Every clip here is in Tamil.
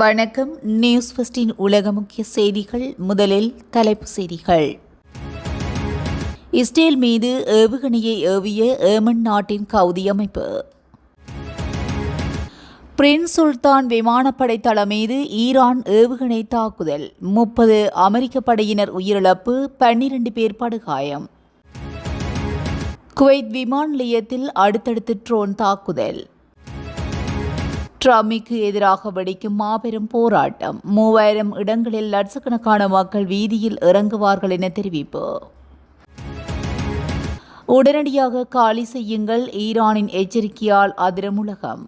வணக்கம். நியூஸ் ஃபர்ஸ்டின் உலக முக்கிய செய்திகள். முதலில் தலைப்புச் செய்திகள். இஸ்ரேல் மீது ஏவுகணையை ஏவிய ஏமன் நாட்டின் கவுதி அமைப்பு. பிரின்ஸ் சுல்தான் விமானப்படை தளம் மீது ஈரான் ஏவுகணை தாக்குதல். 30 அமெரிக்க படையினர் உயிரிழப்பு, 12 பேர் படுகாயம். குவைத் விமான நிலையத்தில் அடுத்தடுத்து ட்ரோன் தாக்குதல். ட்ரம்பிற்கு எதிராக வெடிக்கும் மாபெரும் போராட்டம். 3000 இடங்களில் லட்சக்கணக்கான மக்கள் வீதியில் இறங்குவார்கள் என தெரிவிப்பு. உடனடியாக காலி செய்யுங்கள், ஈரானின் எச்சரிக்கையால் அதிரும் உலகம்.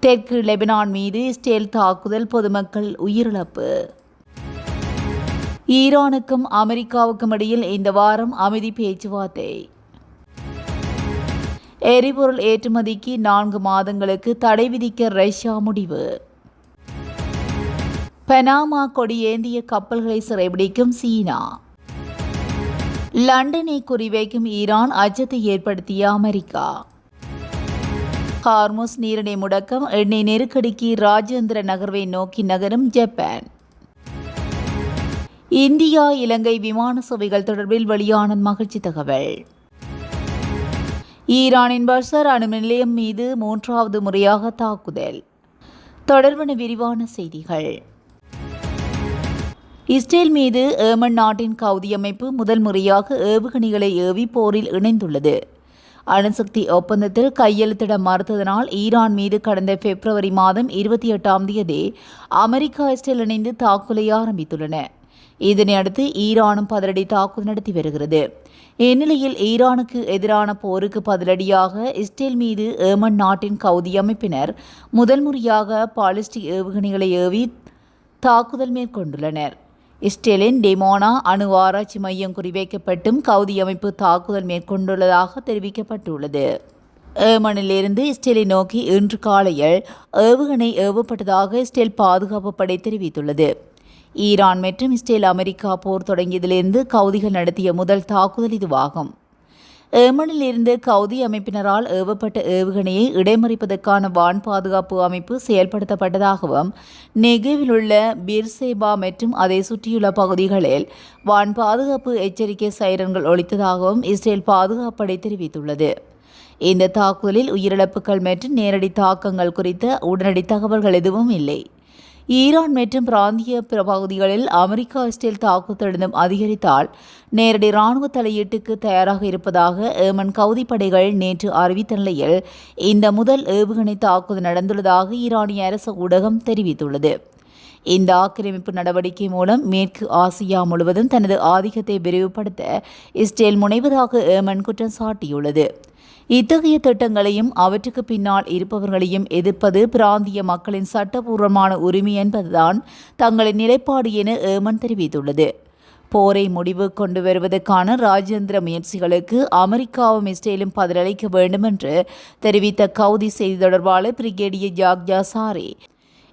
தெற்கு லெபனான் மீது இஸ்ரேல் தாக்குதல், பொதுமக்கள் உயிரிழப்பு. ஈரானுக்கும் அமெரிக்காவுக்கும் இடையில் இந்த வாரம் அமைதி பேச்சுவார்த்தை. எரிபொருள் ஏற்றுமதிக்கு 4 மாதங்களுக்கு தடை விதிக்க ரஷ்யா முடிவு. பனாமா கொடியேந்திய கப்பல்களை சிறைபிடிக்கும் சீனா. லண்டனை குறிவைக்கும் ஈரான், அச்சத்தை ஏற்படுத்திய அமெரிக்கா. ஹார்முஸ் நீரிணை முடக்கம், எண்ணெய் நெருக்கடிக்கு ராஜேந்திர நகர்வை நோக்கி நகரும் ஜப்பான். இந்தியா இலங்கை விமான சேவைகள் தொடர்பில் வெளியான மகிழ்ச்சி தகவல். ஈரானின் பர்சர் அணு நிலையம் மீது 3வது முறையாக தாக்குதல். தொடர்பான விரிவான செய்திகள். இஸ்ரேல் மீது ஏமன் நாட்டின் கவுதி அமைப்பு முதல் முறையாக ஏவுகணைகளை ஏவி போரில் இணைந்துள்ளது. அணுசக்தி ஒப்பந்தத்தில் கையெழுத்திட மறுத்ததனால் ஈரான் மீது கடந்த பிப்ரவரி மாதம் 28ஆம் தேதி அமெரிக்கா, இஸ்ரேல் இணைந்து தாக்குதலை ஆரம்பித்துள்ளன. இதனையடுத்து ஈரானும் பதிலடி தாக்குதல் நடத்தி வருகிறது. இந்நிலையில் ஈரானுக்கு எதிரான போருக்கு பதிலடியாக இஸ்ரேல் மீது ஏமன் நாட்டின் கவுதி அமைப்பினர் முதல் முறையாக பாலிஸ்டிக் ஏவுகணைகளை ஏவி தாக்குதல் மேற்கொண்டுள்ளனர். இஸ்ரேலின் டெமோனா அணு ஆராய்ச்சி மையம் குறிவைக்கப்பட்டும் கவுதி அமைப்பு தாக்குதல் மேற்கொண்டுள்ளதாக தெரிவிக்கப்பட்டுள்ளது. ஏமனிலிருந்து இஸ்ரேலை நோக்கி இன்று காலையில் ஏவுகணை ஏவப்பட்டதாக இஸ்ரேல் பாதுகாப்பு படை தெரிவித்துள்ளது. ஈரான் மற்றும் இஸ்ரேல் அமெரிக்கா போர் தொடங்கியதிலிருந்து கவுதிகள் நடத்திய முதல் தாக்குதல் இதுவாகும். ஏமனில் இருந்து கவுதி அமைப்பினரால் ஏவப்பட்ட ஏவுகணையை இடைமறிப்பதற்கான வான் பாதுகாப்பு அமைப்பு செயல்படுத்தப்பட்டதாகவும், நெகேவில் உள்ள பீர்சேபா மற்றும் அதை சுற்றியுள்ள பகுதிகளில் வான் பாதுகாப்பு எச்சரிக்கை சைரன்கள் ஒலித்ததாகவும் இஸ்ரேல் பாதுகாப்படை தெரிவித்துள்ளது. இந்த தாக்குதலில் உயிரிழப்புகள் மற்றும் நேரடி தாக்கங்கள் குறித்த உடனடி தகவல்கள் எதுவும் இல்லை. ஈரான் மற்றும் பிராந்திய பகுதிகளில் அமெரிக்கா, இஸ்ரேல் தாக்குதலும் அதிகரித்தால் நேரடி இராணுவ தலையீட்டுக்கு தயாராக இருப்பதாக ஏமன் கவுதி படைகள் நேற்று அறிவித்த நிலையில் இந்த முதல் ஏவுகணை தாக்குதல் நடந்துள்ளதாக ஈரானிய அரசு ஊடகம் தெரிவித்துள்ளது. இந்த ஆக்கிரமிப்பு நடவடிக்கை மூலம் மேற்கு ஆசியா முழுவதும் தனது ஆதிக்கத்தை விரிவுபடுத்த இஸ்ரேல் முனைவதாக ஏமன் குற்றம் சாட்டியுள்ளது. இத்தகைய திட்டங்களையும் அவற்றுக்கு பின்னால் இருப்பவர்களையும் எதிர்ப்பது பிராந்திய மக்களின் சட்டபூர்வமான உரிமை என்பதுதான் தங்களின் நிலைப்பாடு என ஏமன் தெரிவித்துள்ளது. போரை முடிவு கொண்டு வருவதற்கான ராஜேந்திர முயற்சிகளுக்கு அமெரிக்காவும் இஸ்ரேலும் பதிலளிக்க வேண்டும் என்று தெரிவித்த கவுதி செய்தி தொடர்பாளர் பிரிகேடியர் ஜாக்ஜா சாரி,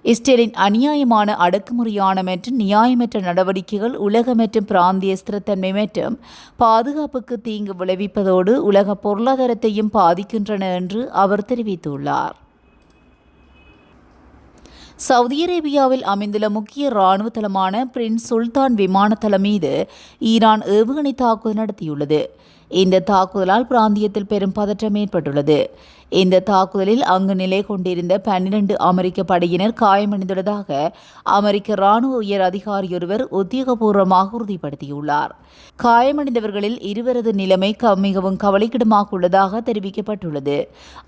இஸ்ரேலின் அநியாயமான அடக்குமுறையான மற்றும் நியாயமற்ற நடவடிக்கைகள் உலக மற்றும் பிராந்திய ஸ்திரத்தன்மை மற்றும் பாதுகாப்புக்கு தீங்கு விளைவிப்பதோடு உலக பொருளாதாரத்தையும் பாதிக்கின்றன என்று அவர் தெரிவித்துள்ளார். சவுதி அரேபியாவில் அமைந்துள்ள முக்கிய இராணுவ தளமான பிரின்ஸ் சுல்தான் விமான தளம் மீது ஈரான் ஏவுகணை தாக்குதல் நடத்தியுள்ளது. இந்த தாக்குதலால் பிராந்தியத்தில் பெரும் பதற்றம் ஏற்பட்டுள்ளது. இந்த தாக்குதலில் அங்கு நிலை கொண்டிருந்த 12 அமெரிக்க படையினர் காயமடைந்துள்ளதாக அமெரிக்க இராணுவ உயர் அதிகாரியொருவர் உத்தியோகபூர்வமாக உறுதிப்படுத்தியுள்ளார். காயமடைந்தவர்களில் 2 நிலைமை மிகவும் கவலைக்கிடமாக உள்ளதாக தெரிவிக்கப்பட்டுள்ளது.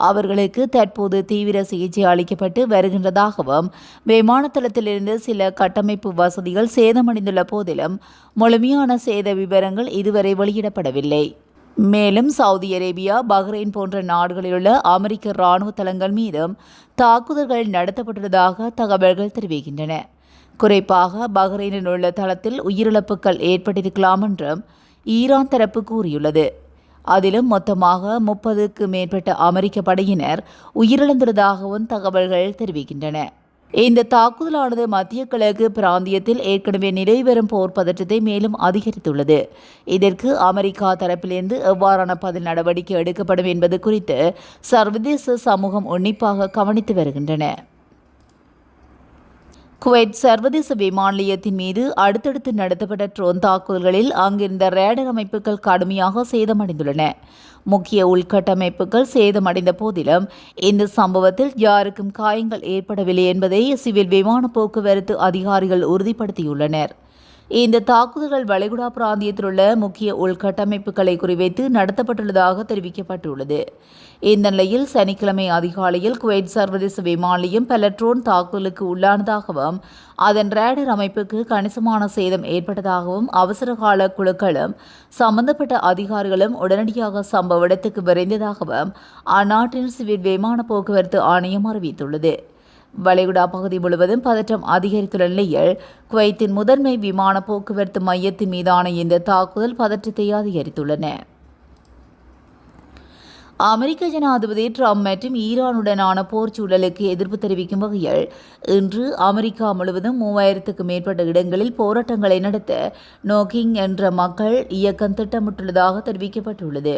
அவர்களுக்கு தற்போது தீவிர சிகிச்சை அளிக்கப்பட்டு வருகின்றதாகவும், விமான தளத்திலிருந்து சில கட்டமைப்பு வசதிகள் சேதமடைந்துள்ள போதிலும் முழுமையான சேத விவரங்கள் இதுவரை வெளியிடப்படவில்லை. மேலும் சவுதி அரேபியா, பஹ்ரைன் போன்ற நாடுகளிலுள்ள அமெரிக்க இராணுவ தளங்கள் மீதும் தாக்குதல்கள் நடத்தப்பட்டுள்ளதாக தகவல்கள் தெரிவிக்கின்றன. குறிப்பாக பஹ்ரைனில் உள்ள தளத்தில் உயிரிழப்புகள் ஏற்பட்டிருக்கலாம் என்றும் ஈரான் தரப்பு கூறியுள்ளது. அதிலும் மொத்தமாக 30க்கு மேற்பட்ட அமெரிக்க படையினர் உயிரிழந்துள்ளதாகவும் தகவல்கள் தெரிவிக்கின்றன. இந்த தாக்குதலானது மத்திய கிழக்கு பிராந்தியத்தில் ஏற்கனவே நிலைவரும் போர் பதற்றத்தை மேலும் அதிகரித்துள்ளது. இதற்கு அமெரிக்கா தரப்பிலிருந்து எவ்வாறான பதில் நடவடிக்கை எடுக்கப்படும் என்பது குறித்து சர்வதேச சமூகம் உன்னிப்பாக கவனித்து வருகின்றன. குவைத் சர்வதேச விமான நிலையத்தின் மீது அடுத்தடுத்து நடத்தப்பட்ட ட்ரோன் தாக்குதல்களில் அங்கிருந்த ரேடர் அமைப்புகள் கடுமையாக சேதமடைந்துள்ளன. முக்கிய உள்கட்டமைப்புகள் சேதமடைந்த போதிலும் இந்த சம்பவத்தில் யாருக்கும் காயங்கள் ஏற்படவில்லை என்பதை சிவில் விமான போக்குவரத்து அதிகாரிகள் உறுதிப்படுத்தியுள்ளனர். இந்த தாக்குதல்கள் வளைகுடா பிராந்தியத்தில் உள்ள முக்கிய உள்கட்டமைப்புகளை குறிவைத்து நடத்தப்பட்டுள்ளதாக தெரிவிக்கப்பட்டுள்ளது. இந்த நிலையில் சனிக்கிழமை அதிகாலையில் குவைத் சர்வதேச விமான நிலையம் பல ட்ரோன் தாக்குதலுக்கு உள்ளானதாகவும் அதன் ரேடர் அமைப்புக்கு கணிசமான சேதம் ஏற்பட்டதாகவும் அவசரகால குழுக்களும் சம்பந்தப்பட்ட அதிகாரிகளும் உடனடியாக சம்பவ இடத்துக்கு விரைந்ததாகவும் அந்நாட்டின் சிவில் விமான போக்குவரத்து ஆணையம் அறிவித்துள்ளது. வளைகுடா பகுதி முழுவதும் பதற்றம் அதிகரித்துள்ள நிலையில் குவைத்தின் முதன்மை விமான போக்குவரத்து மையத்தின் மீதான இந்த தாக்குதல் பதற்றத்தை அதிகரித்துள்ளன. அமெரிக்க ஜனாதிபதி ட்ரம்ப் மற்றும் ஈரானுடனான போர் சூழலுக்கு எதிர்ப்பு தெரிவிக்கும் வகையில் இன்று அமெரிக்கா முழுவதும் 3000க்கும் மேற்பட்ட இடங்களில் போராட்டங்களை நடத்த நோக்கிங் என்ற மக்கள் இயக்கம் திட்டமிட்டுள்ளதாக தெரிவிக்கப்பட்டுள்ளது.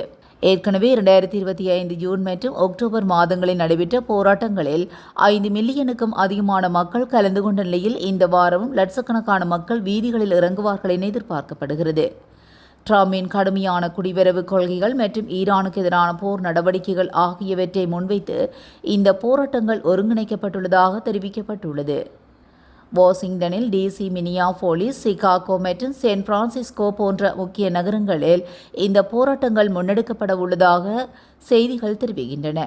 ஏற்கனவே 2025 ஜூன் மற்றும் அக்டோபர் மாதங்களில் நடைபெற்ற போராட்டங்களில் 5 மில்லியனுக்கும் அதிகமான மக்கள் கலந்து கொண்ட நிலையில் இந்த வாரமும் லட்சக்கணக்கான மக்கள் வீதிகளில் இறங்குவார்கள் என எதிர்பார்க்கப்படுகிறது. ட்ரம்பின் கடுமையான குடிவரவு கொள்கைகள் மற்றும் ஈரானுக்கு எதிரான போர் நடவடிக்கைகள் ஆகியவற்றை முன்வைத்து இந்த போராட்டங்கள் ஒருங்கிணைக்கப்பட்டுள்ளதாக தெரிவிக்கப்பட்டுள்ளது. வாஷிங்டனில் டிசி, மினியாபோலிஸ், சிகாகோ மற்றும் சான் பிரான்சிஸ்கோ போன்ற முக்கிய நகரங்களில் இந்த போராட்டங்கள் முன்னெடுக்கப்பட உள்ளதாக செய்திகள் தெரிவிக்கின்றன.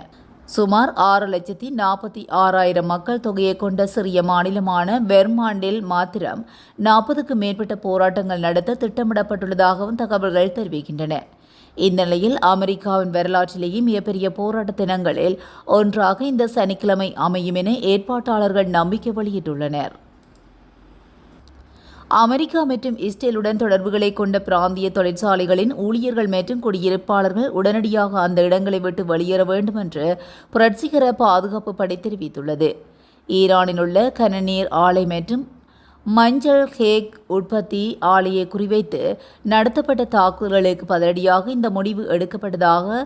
சுமார் 6,46,000 மக்கள் தொகையை கொண்ட சிறிய மாநிலமான வெர்மாண்டில் மாத்திரம் 40க்கும் மேற்பட்ட போராட்டங்கள் நடத்த திட்டமிடப்பட்டுள்ளதாகவும் தகவல்கள் தெரிவிக்கின்றன. இந்த நிலையில் அமெரிக்காவின் வரலாற்றிலேயே மிகப்பெரிய போராட்ட தினங்களில் ஒன்றாக இந்த சனிக்கிழமை அமையும் என ஏற்பாட்டாளர்கள் நம்பிக்கை வெளியிட்டுள்ளனர். அமெரிக்கா மற்றும் இஸ்ரேலுடன் தொடர்புகளை கொண்ட பிராந்திய தொழிற்சாலைகளின் ஊழியர்கள் மற்றும் குடியிருப்பாளர்கள் உடனடியாக அந்த இடங்களை விட்டு வெளியேற வேண்டும் என்று புரட்சிகர பாதுகாப்பு படை தெரிவித்துள்ளது. ஈரானில் உள்ள கனநீர் ஆலை மற்றும் மஞ்சள் ஹேக் உற்பத்தி ஆலையை குறிவைத்து நடத்தப்பட்ட தாக்குதல்களுக்கு பதிலடியாக இந்த முடிவு எடுக்கப்பட்டதாக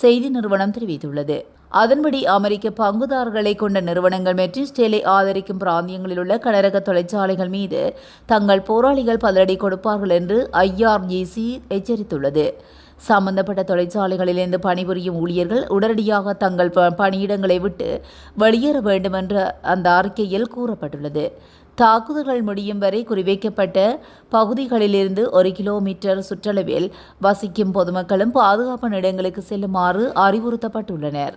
செய்தி நிறுவனம் தெரிவித்துள்ளது. அதன்படி அமெரிக்க பங்குதாரர்களை கொண்ட நிறுவனங்கள் மற்றும் இஸ்ரேலை ஆதரிக்கும் பிராந்தியங்களில் உள்ள கனரக தொழிற்சாலைகள் மீது தங்கள் போராளிகள் பதிலடி கொடுப்பார்கள் என்று IRGC எச்சரித்துள்ளது. சம்பந்தப்பட்ட தொழிற்சாலைகளிலிருந்து பணிபுரியும் ஊழியர்கள் உடனடியாக தங்கள் பணியிடங்களை விட்டு வெளியேற வேண்டும் என்ற அந்த அறிக்கையில் கூறப்பட்டுள்ளது. தாக்குதல்கள் முடியும் வரை குறிவைக்கப்பட்ட பகுதிகளிலிருந்து 1 கிலோமீட்டர் சுற்றளவில் வசிக்கும் பொதுமக்களும் பாதுகாப்பான இடங்களுக்கு செல்லுமாறு அறிவுறுத்தப்பட்டுள்ளனர்.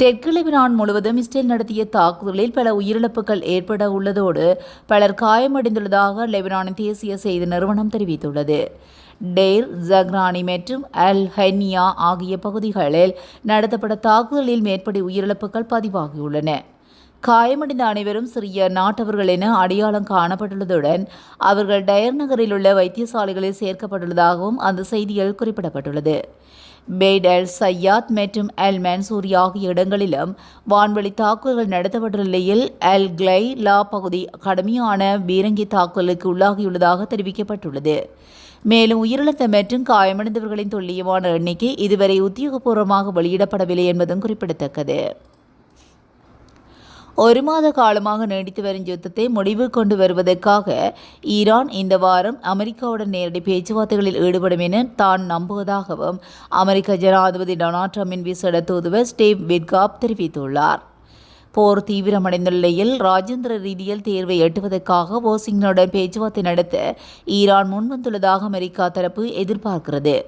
தெற்கு லெபனான் முழுவதும் இஸ்ரேல் நடத்திய தாக்குதலில் பல உயிரிழப்புகள் ஏற்பட உள்ளதோடு பலர் காயமடைந்துள்ளதாக லெபனானின் தேசிய செய்தி நிறுவனம் தெரிவித்துள்ளது. டெய்ர் ஜக்ரானி மற்றும் அல் ஹைனியா ஆகிய பகுதிகளில் நடத்தப்பட்ட தாக்குதலில் மேற்படி உயிரிழப்புகள் பதிவாகியுள்ளன. காயமடைந்த அனைவரும் சிறிய நாட்டவர்கள் என அடையாளம் காணப்பட்டுள்ளதுடன் அவர்கள் டயர் நகரில் உள்ள வைத்தியசாலைகளில் சேர்க்கப்பட்டுள்ளதாகவும் அந்த செய்தியில் குறிப்பிடப்பட்டுள்ளது. பெய்ட் அல் சையாத் மற்றும் அல் மன்சூரி ஆகிய இடங்களிலும் வான்வழி தாக்குதல்கள் நடத்தப்பட்டுள்ள நிலையில் அல் கிளைலா பகுதி கடுமையான பீரங்கி தாக்குதலுக்கு உள்ளாகியுள்ளதாக தெரிவிக்கப்பட்டுள்ளது. மேலும் உயிரிழந்த மற்றும் காயமடைந்தவர்களின் துல்லியமான எண்ணிக்கை இதுவரை உத்தியோகபூர்வமாக வெளியிடப்படவில்லை என்பதும் குறிப்பிடத்தக்கது. 1 மாத காலமாக நீடித்து வரும் யுத்தத்தை முடிவு கொண்டு வருவதற்காக ஈரான் இந்த வாரம் அமெரிக்காவுடன் நேரடி பேச்சுவார்த்தைகளில் ஈடுபடும் என தான் நம்புவதாகவும் அமெரிக்க ஜனாதிபதி டொனால்ட் ட்ரம்பின் விசேட தூதுவர் ஸ்டீவ் விட்காப் தெரிவித்துள்ளார். போர் தீவிரமடைந்துள்ள நிலையில் ராஜேந்திர ரீதியில் தேர்வை எட்டுவதற்காக வாஷிங்டனுடன் பேச்சுவார்த்தை நடத்த ஈரான் முன்வந்துள்ளதாக அமெரிக்கா தரப்பு எதிர்பார்க்கிறது.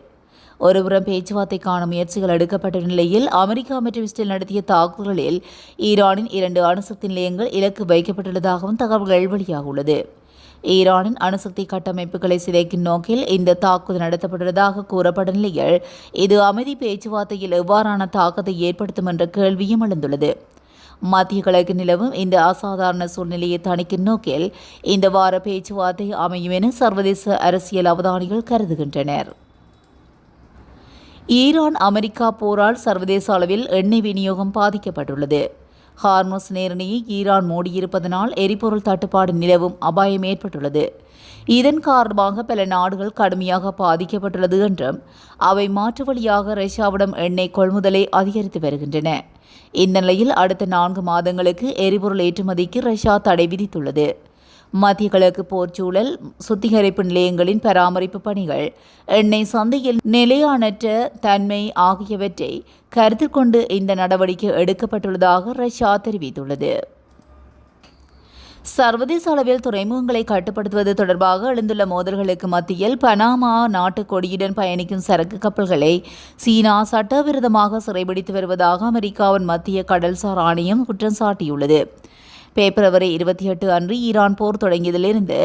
ஒருபுறம் பேச்சுவார்த்தைக்கான முயற்சிகள் எடுக்கப்பட்ட நிலையில் அமெரிக்கா மற்றும் இஸ்ரேல் நடத்திய தாக்குதல்களில் ஈரானின் 2 அணுசக்தி நிலையங்கள் இலக்கு வைக்கப்பட்டுள்ளதாகவும் தகவல்கள் வெளியாகியுள்ளது. ஈரானின் அணுசக்தி கட்டமைப்புகளை சிதைக்கும் நோக்கில் இந்த தாக்குதல் நடத்தப்பட்டுள்ளதாக கூறப்பட்ட நிலையில் இது அமைதி பேச்சுவார்த்தையில் எவ்வாறான தாக்கத்தை ஏற்படுத்தும் என்ற கேள்வியும் எழுந்துள்ளது. மத்திய கிழக்கு நிலவும் இந்த அசாதாரண சூழ்நிலையை தணிக்கும் நோக்கில் இந்த வார பேச்சுவார்த்தை அமையும் என சர்வதேச அரசியல் அவதானிகள் கருதுகின்றனர். ஈரான் அமெரிக்கா போரால் சர்வதேச அளவில் எண்ணெய் விநியோகம் பாதிக்கப்பட்டுள்ளது. ஹார்முஸ் நீரிணையை ஈரான் மூடியிருப்பதனால் எரிபொருள் தட்டுப்பாடு நிலவும் அபாயம் ஏற்பட்டுள்ளது. இதன் காரணமாக பல நாடுகள் கடுமையாக பாதிக்கப்பட்டுள்ளது என்றும் அவை மாற்று வழியாக ரஷ்யாவிடம் எண்ணெய் கொள்முதலை அதிகரித்து வருகின்றன. இந்த நிலையில் அடுத்த 4 மாதங்களுக்கு எரிபொருள் ஏற்றுமதிக்கு ரஷ்யா தடை விதித்துள்ளது. மத்திய கிழக்கு போர்ச்சூழல், சுத்திகரிப்பு நிலையங்களின் பராமரிப்பு பணிகள், எண்ணெய் சந்தையில் நிலையானற்ற தன்மை ஆகியவற்றை கருத்தில் கொண்டு இந்த நடவடிக்கை எடுக்கப்பட்டுள்ளதாக ரஷ்யா தெரிவித்துள்ளது. சர்வதேச அளவில் துறைமுகங்களை கட்டுப்படுத்துவது தொடர்பாக எழுந்துள்ள மோதல்களுக்கு மத்தியில் பனாமா நாட்டு கொடியுடன் பயணிக்கும் சரக்கு கப்பல்களை சீனா சட்டவிரோதமாக சிறைபிடித்து வருவதாக அமெரிக்காவின் மத்திய கடல்சார் ஆணையம் குற்றம் சாட்டியுள்ளது. பிப்ரவரி 28 அன்று ஈரான் போர் தொடங்கியதிலிருந்து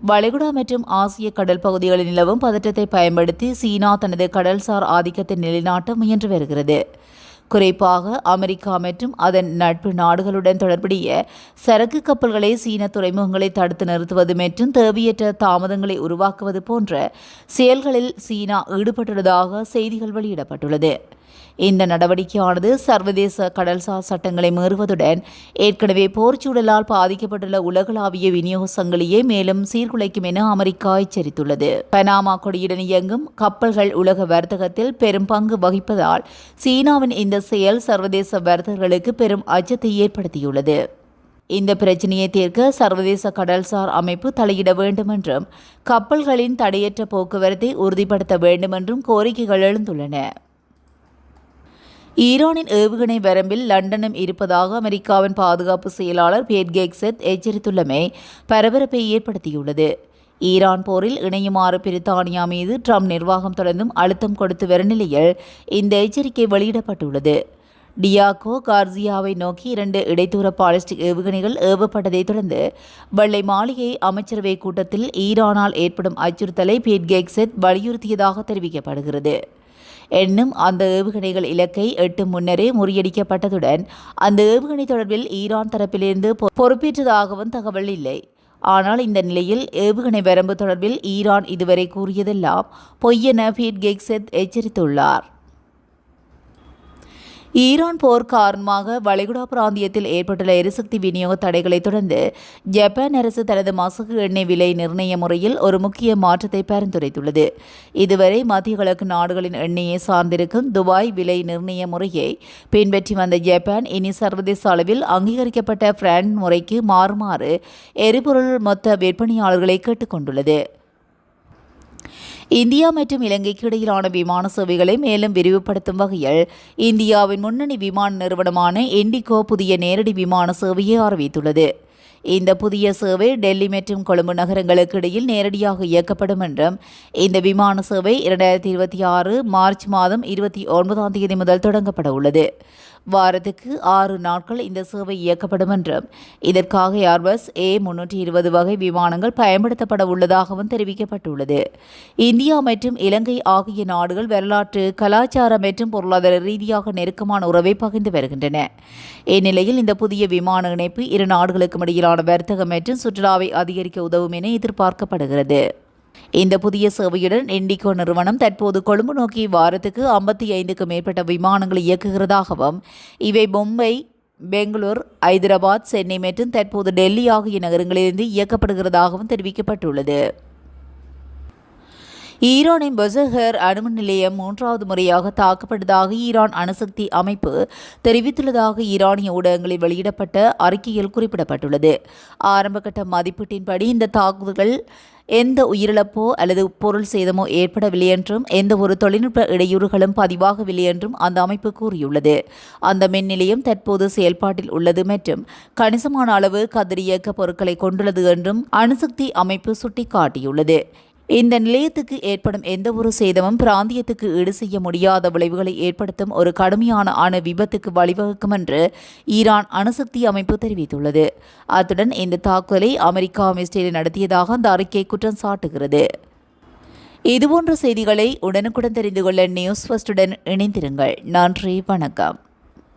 வளைகுடா மற்றும் ஆசிய கடல் பகுதிகளில் நிலவும் பதற்றத்தை பயன்படுத்தி சீனா தனது கடல்சார் ஆதிக்கத்தை நிலைநாட்ட முயன்று வருகிறது. குறிப்பாக அமெரிக்கா மற்றும் அதன் நட்பு நாடுகளுடன் தொடர்புடைய சரக்கு கப்பல்களை சீன துறைமுகங்களை தடுத்து நிறுத்துவது மற்றும் தேவையற்ற தாமதங்களை உருவாக்குவது போன்ற செயல்களில் சீனா ஈடுபட்டுள்ளதாக செய்திகள் வெளியிடப்பட்டுள்ளது. இந்த நடவடிக்கையானது சர்வதேச கடல்சார் சட்டங்களை மீறுவதுடன் ஏற்கனவே போர்ச்சூழலால் பாதிக்கப்பட்டுள்ள உலகளாவிய விநியோக சங்கிலியை மேலும் சீர்குலைக்கும் என அமெரிக்கா எச்சரித்துள்ளது. பனாமா கொடியுடன் இயங்கும் கப்பல்கள் உலக வர்த்தகத்தில் பெரும் பங்கு வகிப்பதால் சீனாவின் இந்த செயல் சர்வதேச வர்த்தகர்களுக்கு பெரும் அச்சத்தை ஏற்படுத்தியுள்ளது. இந்த பிரச்சினையை தீர்க்க சர்வதேச கடல்சார் அமைப்பு தலையிட வேண்டும் என்றும் கப்பல்களின் தடையற்ற போக்குவரத்தை உறுதிப்படுத்த வேண்டும் என்றும் கோரிக்கைகள் எழுந்துள்ளன. ஈரானின் ஏவுகணை வரம்பில் லண்டனும் இருப்பதாக அமெரிக்காவின் பாதுகாப்பு செயலாளர் பேட் கேக்செத் எச்சரித்துள்ளமை பரபரப்பை ஏற்படுத்தியுள்ளது. ஈரான் போரில் இணையுமாறு பிரித்தானியா மீது ட்ரம்ப் நிர்வாகம் தொடர்ந்தும் அழுத்தம் கொடுத்து வரும் நிலையில் இந்த எச்சரிக்கை வெளியிடப்பட்டுள்ளது. டியாகோ கார்சியாவை நோக்கி 2 இடைத்தூர பாலிஸ்டிக் ஏவுகணைகள் ஏவப்பட்டதைத் தொடர்ந்து வெள்ளை மாளிகை அமைச்சரவை கூட்டத்தில் ஈரானால் ஏற்படும் அச்சுறுத்தலை பேட் கேக்செத் வலியுறுத்தியதாக தெரிவிக்கப்படுகிறது. எண்ணும் அந்த ஏவுகணைகள் இலக்கை எட்டும் முன்னரே முறியடிக்கப்பட்டதுடன் அந்த ஏவுகணை தொடர்பில் ஈரான் தரப்பிலிருந்து பொறுப்பேற்றதாகவும் தகவல் இல்லை. ஆனால் இந்த நிலையில் ஏவுகணை வரம்பு தொடர்பில் ஈரான் இதுவரை கூறியதெல்லாம் பொய்யென பேட் கேக்செத் எச்சரித்துள்ளார். ஈரான் போர் காரணமாக வளைகுடா பிராந்தியத்தில் ஏற்பட்டுள்ள எரிசக்தி விநியோக தடைகளை தொடர்ந்து ஜப்பான் அரசு தனது மசகு எண்ணெய் விலை நிர்ணய முறையில் ஒரு முக்கிய மாற்றத்தை பரிந்துரைத்துள்ளது. இதுவரை மத்திய கிழக்கு நாடுகளின் எண்ணெயை சார்ந்திருக்கும் துபாய் விலை நிர்ணய முறையை பின்பற்றி வந்த ஜப்பான் இனி சர்வதேச அளவில் அங்கீகரிக்கப்பட்ட பிராண்ட் முறைக்கு மாறுமாறு எரிபொருள் மொத்த விற்பனையாளர்களை கேட்டுக்கொண்டுள்ளது. இந்தியா மற்றும் இலங்கைக்கு இடையிலான விமான சேவைகளை மேலும் விரிவுபடுத்தும் வகையில் இந்தியாவின் முன்னணி விமான நிறுவனமான இண்டிகோ புதிய நேரடி விமான சேவையை அறிவித்துள்ளது. இந்த புதிய சேவை டெல்லி மற்றும் கொழும்பு நகரங்களுக்கு இடையில் நேரடியாக இயக்கப்படும் என்றும் இந்த விமான சேவை 2026 மார்ச் மாதம் 29ஆம் தேதி முதல் தொடங்கப்பட உள்ளது. வாரத்துக்கு 6 நாட்கள் இந்த சேவை இயக்கப்படும் என்றும் இதற்காக ஏர்பஸ் A320 வகை விமானங்கள் பயன்படுத்தப்பட உள்ளதாகவும் தெரிவிக்கப்பட்டுள்ளது. இந்தியா மற்றும் இலங்கை ஆகிய நாடுகள் வரலாற்று, கலாச்சார மற்றும் பொருளாதார ரீதியாக நெருக்கமான உறவை பகிர்ந்து வருகின்றன. இந்நிலையில் இந்த புதிய விமான இணைப்பு இரு நாடுகளுக்கும் இடையிலான வர்த்தகம் மற்றும் சுற்றுலாவை அதிகரிக்க உதவும் என எதிர்பார்க்கப்படுகிறது. இந்த புதிய சேவையுடன் இண்டிகோ நிறுவனம் தற்போது கொழும்பு நோக்கி வாரத்துக்கு 55க்கும் மேற்பட்ட விமானங்களை இயக்குகிறதாகவும் இவை மும்பை, பெங்களூர், ஐதராபாத், சென்னை மற்றும் தற்போது டெல்லி ஆகிய நகரங்களிலிருந்து இயக்கப்படுகிறதாகவும் தெரிவிக்கப்பட்டுள்ளது. ஈரானின் பொசஹர் அணுமின் நிலையம் 3வது முறையாக தாக்கப்பட்டதாக ஈரான் அணுசக்தி அமைப்பு தெரிவித்துள்ளதாக ஈரானிய ஊடகங்களில் வெளியிடப்பட்ட அறிக்கையில் குறிப்பிடப்பட்டுள்ளது. ஆரம்பகட்ட மதிப்பீட்டின்படி இந்த தாக்குதல்கள் எந்த உயிரிழப்போ அல்லது பொருள் சேதமோ ஏற்படவில்லை என்றும் எந்த ஒரு தொழில்நுட்ப இடையூறுகளும் பதிவாகவில்லை என்றும் அந்த அமைப்பு கூறியுள்ளது. அந்த மின் நிலையம் தற்போது செயல்பாட்டில் உள்ளது மற்றும் கணிசமான அளவு கதிரியக்க பொருட்களை கொண்டுள்ளது என்றும் அணுசக்தி அமைப்பு சுட்டிக்காட்டியுள்ளது. இந்த நிலையத்துக்கு ஏற்படும் எந்த ஒரு சேதமும் பிராந்தியத்துக்கு ஈடு செய்ய முடியாத விளைவுகளை ஏற்படுத்தும் ஒரு கடுமையான அணு விபத்துக்கு வழிவகுக்கும் என்று ஈரான் அணுசக்தி அமைப்பு தெரிவித்துள்ளது. அத்துடன் இந்த தாக்குதலை அமெரிக்கா, இஸ்ரேல் நடத்தியதாக அந்த அறிக்கை குற்றம் சாட்டுகிறது. இதுபோன்ற செய்திகளை உடனுக்குடன் தெரிந்து கொள்ள நியூஸ் ஃபர்ஸ்டுடன் இணைந்திருங்கள். நன்றி, வணக்கம்.